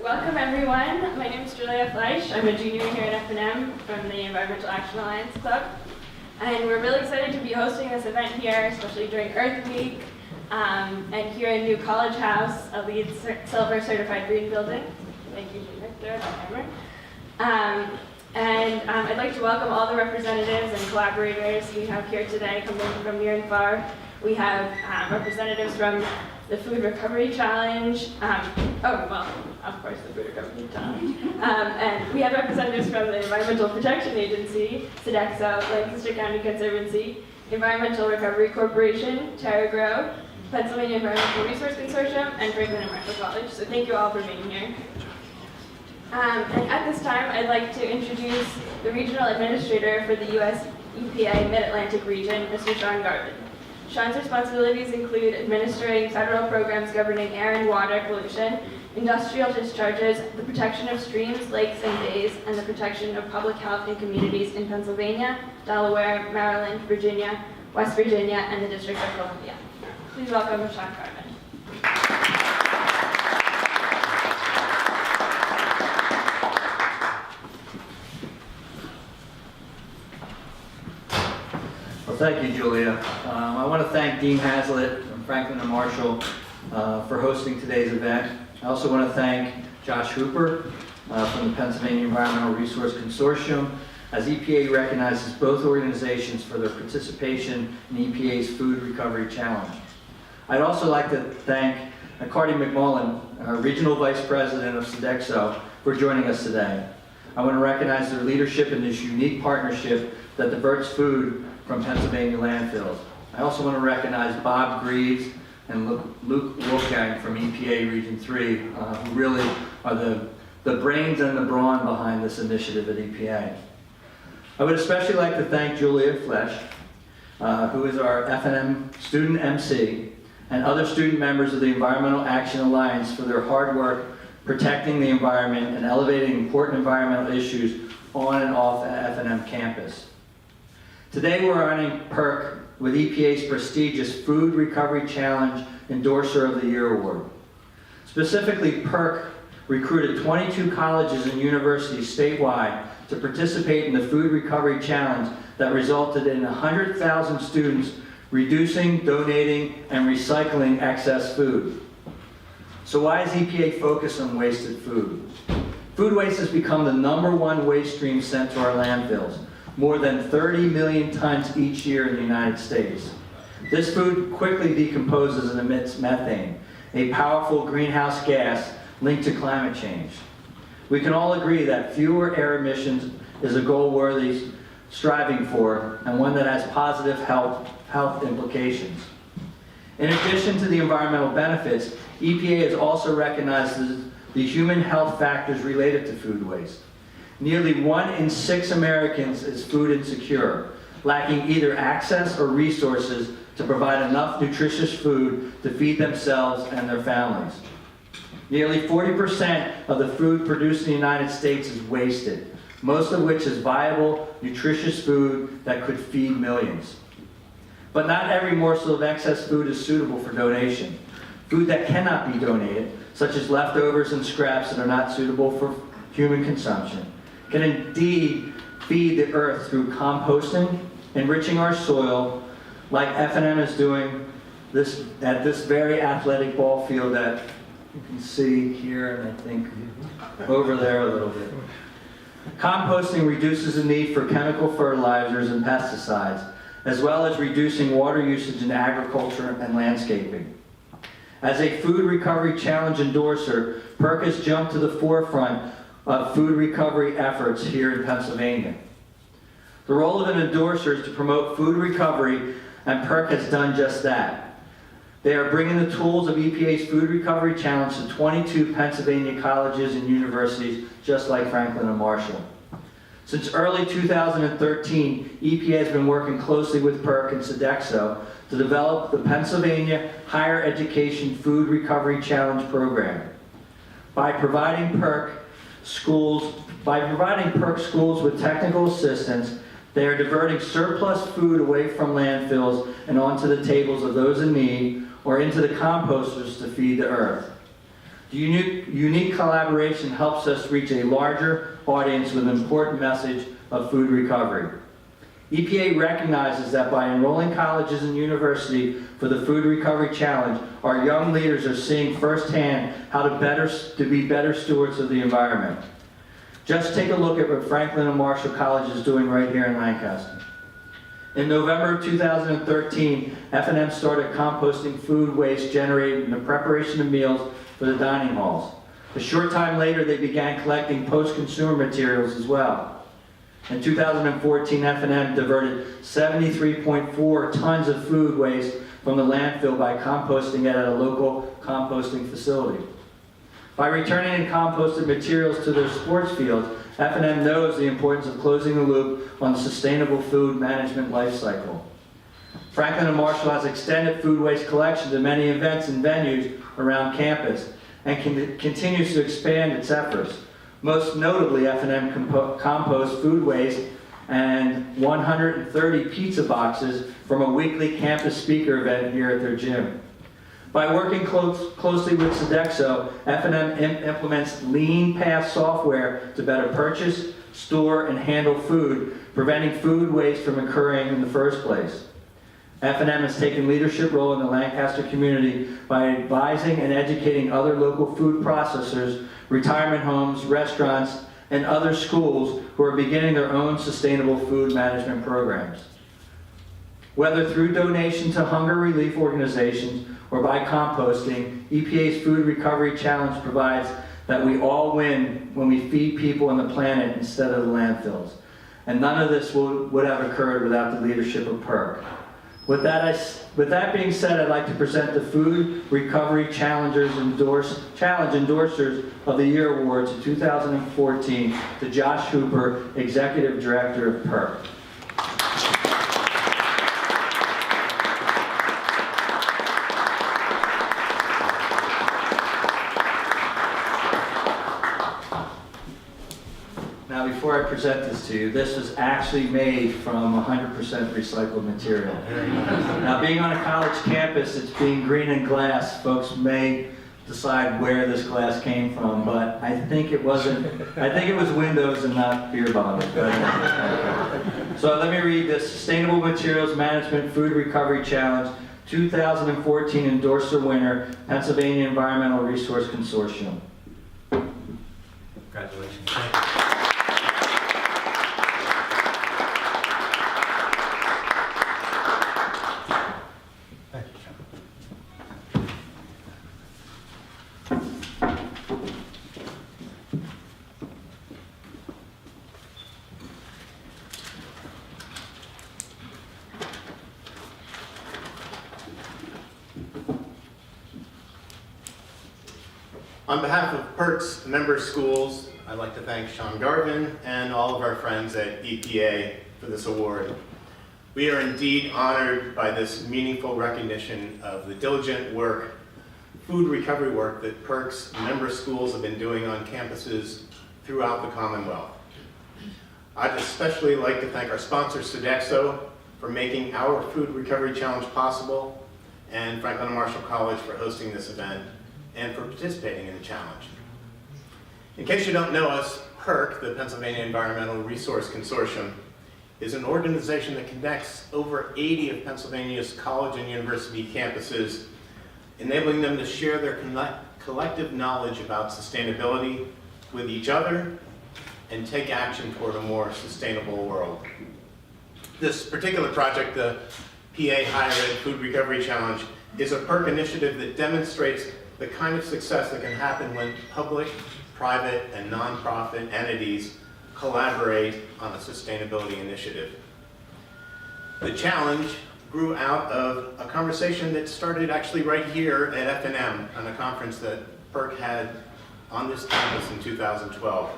Welcome everyone. My name is Fleisch. I'm a junior here at F&M from the Environmental Action Alliance Club. And we're really excited to be hosting this event here, especially during Earth Week, and here in New College House, a LEED Silver Certified Green building. Thank you, Victor. I'd like to welcome all the representatives and collaborators we have here today coming from near and far. We have representatives from the Food Recovery Challenge, of course the Food Recovery Challenge, and we have representatives from the Environmental Protection Agency, Sodexo, Lancaster County Conservancy, Environmental Recovery Corporation, Terra Grow, Pennsylvania Environmental Resource Consortium, and Franklin and Marshall College. So thank you all for being here. And at this time, I'd like to introduce the Regional Administrator for the U.S. EPA Mid-Atlantic region, Mr. Shawn Garvin. Shawn's responsibilities include administering federal programs governing air and water pollution, industrial discharges, the protection of streams, lakes, and bays, and the protection of public health in communities in Pennsylvania, Delaware, Maryland, Virginia, West Virginia, and the District of Columbia. Please welcome Shawn Garvin. Thank you, Julia. I want to thank Dean Hazlett from Franklin and Marshall for hosting today's event. I also want to thank Josh Hooper from the Pennsylvania Environmental Resource Consortium, as EPA recognizes both organizations for their participation in EPA's Food Recovery Challenge. I'd also like to thank Carty McMullen, Regional Vice President of Sodexo, for joining us today. I want to recognize their leadership in this unique partnership that diverts food from Pennsylvania landfills. I also want to recognize Bob Greaves and Luke Wolfgang from EPA Region 3, who really are the brains and the brawn behind this initiative at EPA. I would especially like to thank Julia Fleisch, who is our F&M student MC, and other student members of the Environmental Action Alliance for their hard work protecting the environment and elevating important environmental issues on and off F&M campus. Today we're honoring PERC with EPA's prestigious Food Recovery Challenge Endorser of the Year Award. Specifically, PERC recruited 22 colleges and universities statewide to participate in the Food Recovery Challenge that resulted in 100,000 students reducing, donating, and recycling excess food. So why is EPA focused on wasted food? Food waste has become the #1 waste stream sent to our landfills. More than 30 million tons each year in the United States. This food quickly decomposes and emits methane, a powerful greenhouse gas linked to climate change. We can all agree that fewer air emissions is a goal worthy striving for, and one that has positive health implications. In addition to the environmental benefits, EPA has also recognized the human health factors related to food waste. Nearly 1 in 6 Americans is food insecure, lacking either access or resources to provide enough nutritious food to feed themselves and their families. Nearly 40% of the food produced in the United States is wasted, most of which is viable, nutritious food that could feed millions. But not every morsel of excess food is suitable for donation. Food that cannot be donated, such as leftovers and scraps that are not suitable for human consumption, can indeed feed the earth through composting, enriching our soil, like F&M is doing at this very athletic ball field that you can see here, and I think over there a little bit. Composting reduces the need for chemical fertilizers and pesticides, as well as reducing water usage in agriculture and landscaping. As a Food Recovery Challenge endorser, PERC has jumped to the forefront of food recovery efforts here in Pennsylvania. The role of an endorser is to promote food recovery, and PERC has done just that. They are bringing the tools of EPA's Food Recovery Challenge to 22 Pennsylvania colleges and universities, just like Franklin and Marshall. Since early 2013, EPA has been working closely with PERC and Sodexo to develop the Pennsylvania Higher Education Food Recovery Challenge program. By providing PERC schools with technical assistance, they are diverting surplus food away from landfills and onto the tables of those in need, or into the composters to feed the earth. The unique collaboration helps us reach a larger audience with an important message of food recovery. EPA recognizes that by enrolling colleges and universities for the Food Recovery Challenge, our young leaders are seeing firsthand how to be better stewards of the environment. Just take a look at what Franklin and Marshall College is doing right here in Lancaster. In November of 2013, F&M started composting food waste generated in the preparation of meals for the dining halls. A short time later, they began collecting post-consumer materials as well. In 2014, F&M diverted 73.4 tons of food waste from the landfill by composting it at a local composting facility. By returning and composted materials to their sports fields, F&M knows the importance of closing the loop on the sustainable food management life cycle. Franklin and Marshall has extended food waste collection to many events and venues around campus and continues to expand its efforts. Most notably, F&M composts food waste and 130 pizza boxes from a weekly campus speaker event here at their gym. By working closely with Sodexo, F&M implements lean path software to better purchase, store, and handle food, preventing food waste from occurring in the first place. F&M has taken leadership role in the Lancaster community by advising and educating other local food processors, retirement homes, restaurants, and other schools who are beginning their own sustainable food management programs. Whether through donation to hunger relief organizations or by composting, EPA's Food Recovery Challenge provides that we all win when we feed people and the planet instead of the landfills. And none of this would have occurred without the leadership of PERC. With that being said, I'd like to present the Food Recovery Challenge Endorsers of the Year Awards in 2014 to Josh Hooper, Executive Director of PERC. Now, before I present this to you, this was actually made from 100% recycled material. Now, being on a college campus, it's being green and glass. Folks may decide where this glass came from, but I think it was windows and not beer bottles. So let me read this: Sustainable Materials Management Food Recovery Challenge 2014 Endorser winner, Pennsylvania Environmental Resource Consortium. Congratulations. On behalf of PERC's member schools, I'd like to thank Shawn Garvin and all of our friends at EPA for this award. We are indeed honored by this meaningful recognition of the diligent work, food recovery work that PERC's member schools have been doing on campuses throughout the Commonwealth. I'd especially like to thank our sponsor, Sodexo, for making our Food Recovery Challenge possible, and Franklin and Marshall College for hosting this event and for participating in the challenge. In case you don't know us, PERC, the Pennsylvania Environmental Resource Consortium, is an organization that connects over 80 of Pennsylvania's college and university campuses, enabling them to share their collective knowledge about sustainability with each other and take action toward a more sustainable world. This particular project, the PA Higher Ed Food Recovery Challenge, is a PERC initiative that demonstrates the kind of success that can happen when public, private, and nonprofit entities collaborate on a sustainability initiative. The challenge grew out of a conversation that started actually right here at F&M on a conference that PERC had on this campus in 2012.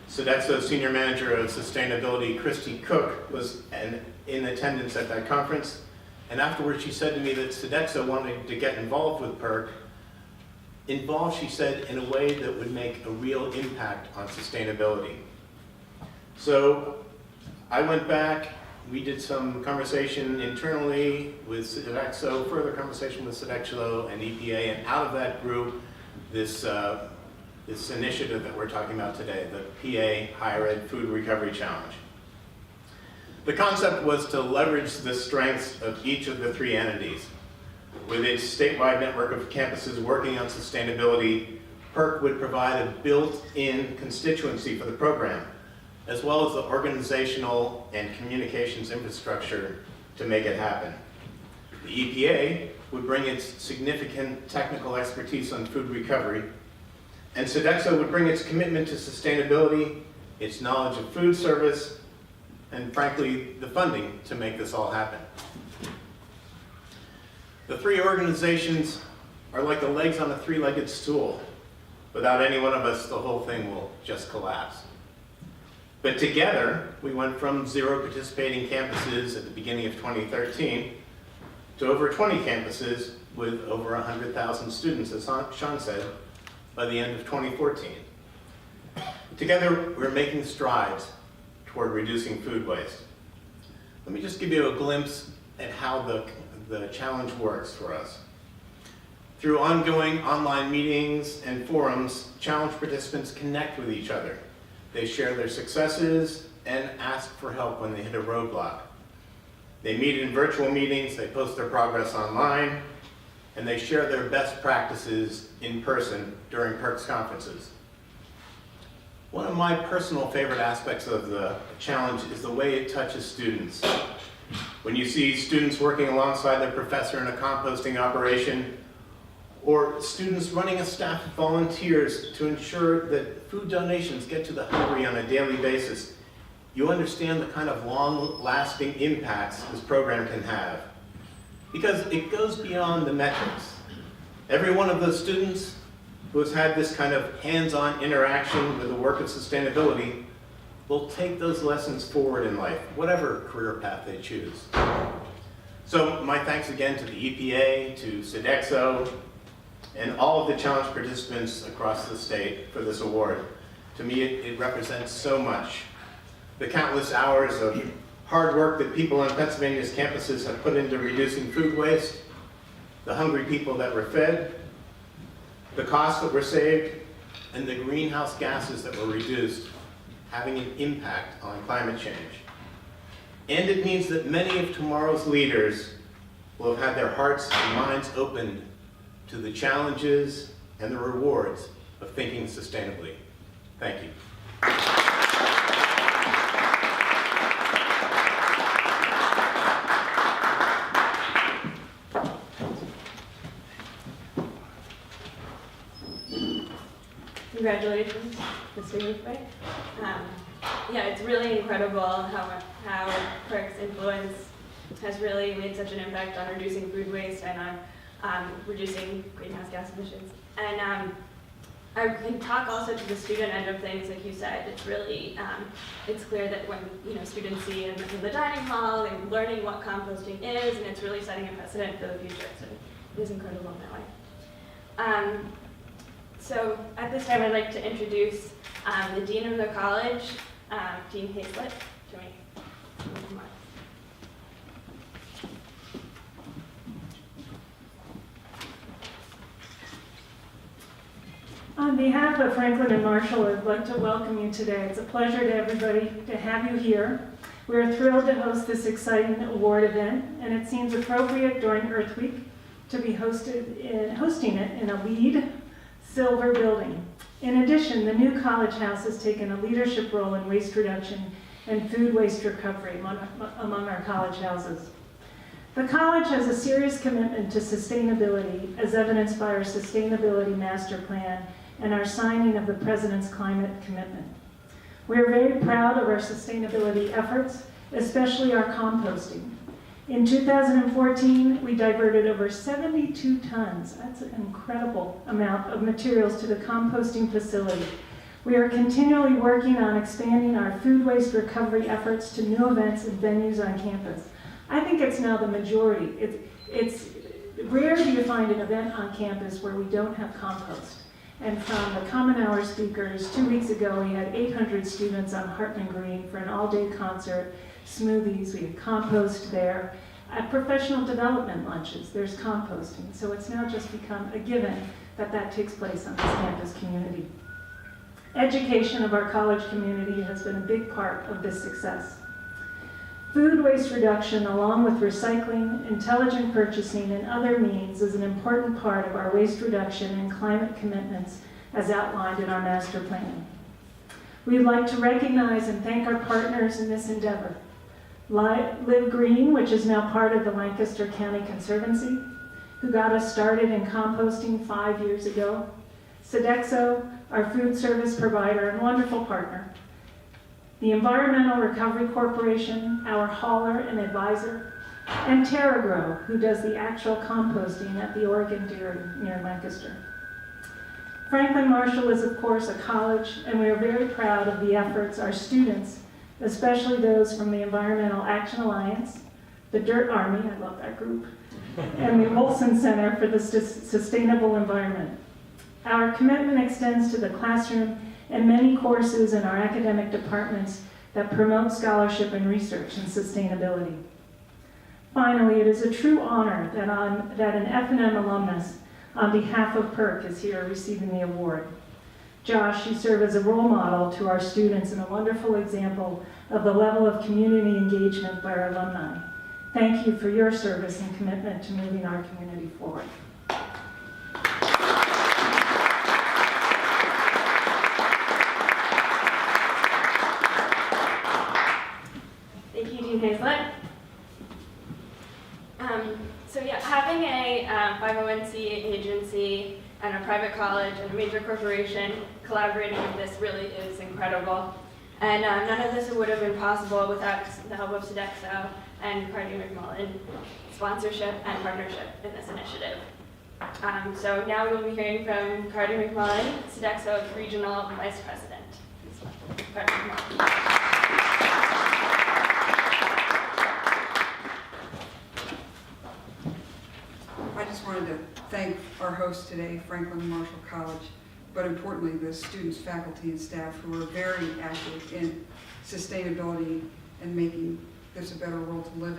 Sodexo Senior Manager of Sustainability, Christy Cook, was in attendance at that conference, and afterwards she said to me that Sodexo wanted to get involved with PERC. Involved, she said, in a way that would make a real impact on sustainability. So I went back, we did some conversation internally with Sodexo, further conversation with Sodexo and EPA, and out of that group, this initiative that we're talking about today, the PA Higher Ed Food Recovery Challenge. The concept was to leverage the strengths of each of the three entities. With its statewide network of campuses working on sustainability, PERC would provide a built-in constituency for the program, as well as the organizational and communications infrastructure to make it happen. The EPA would bring its significant technical expertise on food recovery, and Sodexo would bring its commitment to sustainability, its knowledge of food service, and frankly, the funding to make this all happen. The three organizations are like the legs on a three-legged stool. Without any one of us, the whole thing will just collapse. But together, we went from 0 participating campuses at the beginning of 2013 to over 20 campuses with over 100,000 students, as Shawn said, by the end of 2014. Together, we're making strides toward reducing food waste. Let me just give you a glimpse at how the challenge works for us. Through ongoing online meetings and forums, challenge participants connect with each other. They share their successes and ask for help when they hit a roadblock. They meet in virtual meetings, they post their progress online, and they share their best practices in person during PERC's conferences. One of my personal favorite aspects of the challenge is the way it touches students. When you see students working alongside their professor in a composting operation, or students running a staff of volunteers to ensure that food donations get to the hungry on a daily basis, you understand the kind of long-lasting impacts this program can have. Because it goes beyond the metrics. Every one of those students who has had this kind of hands-on interaction with the work of sustainability will take those lessons forward in life, whatever career path they choose. So my thanks again to the EPA, to Sodexo, and all of the challenge participants across the state for this award. To me, it represents so much. The countless hours of hard work that people on Pennsylvania's campuses have put into reducing food waste, the hungry people that were fed, the costs that were saved, and the greenhouse gases that were reduced, having an impact on climate change. And it means that many of tomorrow's leaders will have had their hearts and minds opened to the challenges and the rewards of thinking sustainably. Thank you. Congratulations, Mr. Hooper. Yeah, it's really incredible how PERC's influence has really made such an impact on reducing food waste and on reducing greenhouse gas emissions. And I can talk also to the student end of things, like you said. It's really, it's clear that when students see in the dining hall, they're learning what composting is, and it's really setting a precedent for the future. So it is incredible in that way. So at this time, I'd like to introduce the Dean of the college, Dean Hazlett, to me. Come on. On behalf of Franklin and Marshall, I'd like to welcome you today. It's a pleasure to everybody to have you here. We're thrilled to host this exciting award event, and it seems appropriate during Earth Week to be hosting it in a LEED silver building. In addition, the new College House has taken a leadership role in waste reduction and food waste recovery among our college houses. The college has a serious commitment to sustainability, as evidenced by our Sustainability Master Plan and our signing of the President's Climate Commitment. We are very proud of our sustainability efforts, especially our composting. In 2014, we diverted over 72 tons, that's an incredible amount of materials, to the composting facility. We are continually working on expanding our food waste recovery efforts to new events and venues on campus. I think it's now the majority. It's rare do you find an event on campus where we don't have compost. And from the Common Hour speakers, 2 weeks ago we had 800 students on Hartman Green for an all-day concert, smoothies, we had compost there. At professional development lunches, there's composting. So it's now just become a given that takes place on this campus community. Education of our college community has been a big part of this success. Food waste reduction, along with recycling, intelligent purchasing, and other means, is an important part of our waste reduction and climate commitments as outlined in our master plan. We'd like to recognize and thank our partners in this endeavor. Live Green, which is now part of the Lancaster County Conservancy, who got us started in composting 5 years ago. Sodexo, our food service provider and wonderful partner. The Environmental Recovery Corporation, our hauler and advisor, and TerraGrow, who does the actual composting at the Oregon Dairy near Lancaster. Franklin Marshall is, of course, a college, and we are very proud of the efforts our students, especially those from the Environmental Action Alliance, the Dirt Army, I love that group, and the Olson Center for the Sustainable Environment. Our commitment extends to the classroom and many courses in our academic departments that promote scholarship and research in sustainability. Finally, it is a true honor that an F&M alumnus on behalf of PERC is here receiving the award. Josh, you serve as a role model to our students and a wonderful example of the level of community engagement by our alumni. Thank you for your service and commitment to moving our community forward. Thank you, Dean Hazlett. Having a 501c agency and a private college and a major corporation collaborating with this really is incredible. And none of this would have been possible without the help of Sodexo and Carty McMullen sponsorship and partnership in this initiative. So now we will be hearing from Carty McMullen, Sodexo Regional Vice President. Carty McMullen. I just wanted to thank our host today, Franklin Marshall College, but importantly, the students, faculty, and staff who are very active in sustainability and making this a better world to live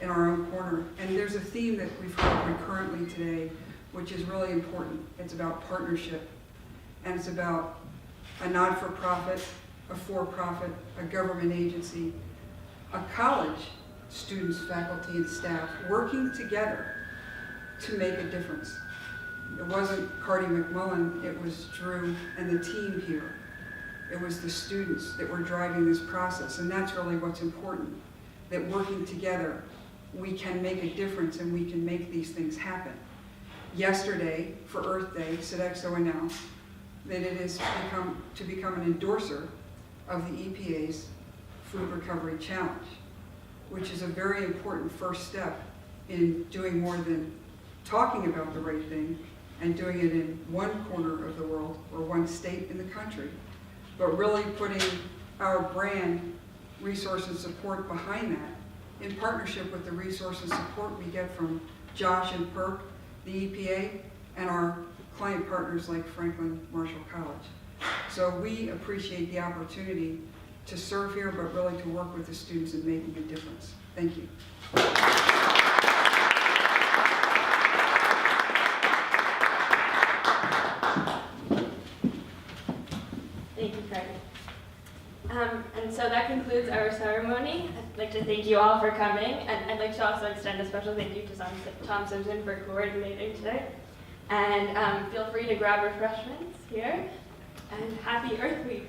in our own corner. And there's a theme that we've heard recurrently today, which is really important. It's about partnership, and it's about a not-for-profit, a for-profit, a government agency, a college, students, faculty, and staff working together to make a difference. It wasn't Carty McMullen, it was Drew and the team here. It was the students that were driving this process, and that's really what's important, that working together, we can make a difference and we can make these things happen. Yesterday, for Earth Day, Sodexo announced that it is to become an endorser of the EPA's Food Recovery Challenge, which is a very important first step in doing more than talking about the right thing and doing it in one corner of the world or one state in the country, but really putting our brand, resource, and support behind that in partnership with the resource and support we get from Josh and PERC, the EPA, and our client partners like Franklin Marshall College. So we appreciate the opportunity to serve here, but really to work with the students in making a difference. Thank you. Thank you, Carty. And so that concludes our ceremony. I'd like to thank you all for coming, and I'd like to also extend a special thank you to Tom Simpson for coordinating today. And feel free to grab refreshments here, and happy Earth Week.